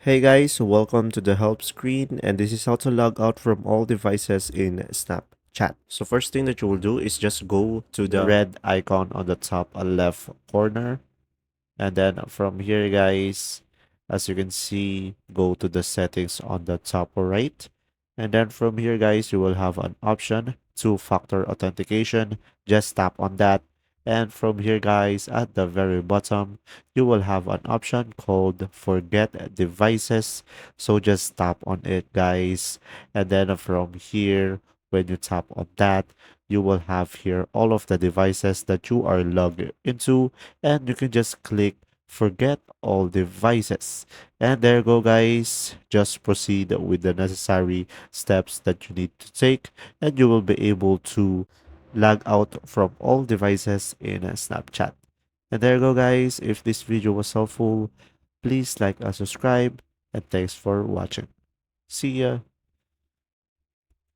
Hey guys, welcome to the help screen, and this is how to log out from all devices in Snapchat. So first thing that you will do is just go to the red icon on the top left corner, and then from here guys, as you can see, go to the settings on the top right, and then from here guys, you will have an option two-factor authentication. Just tap on that, and from here guys, at the very bottom you will have an option called forget devices. So just tap on it guys, and then from here, when you tap on that, you will have here all of the devices that you are logged into, and you can just click forget all devices. And there you go guys, just proceed with the necessary steps that you need to take, and you will be able to log out from all devices in Snapchat. And there you go guys, if this video was helpful, please like and subscribe, and thanks for watching. See ya.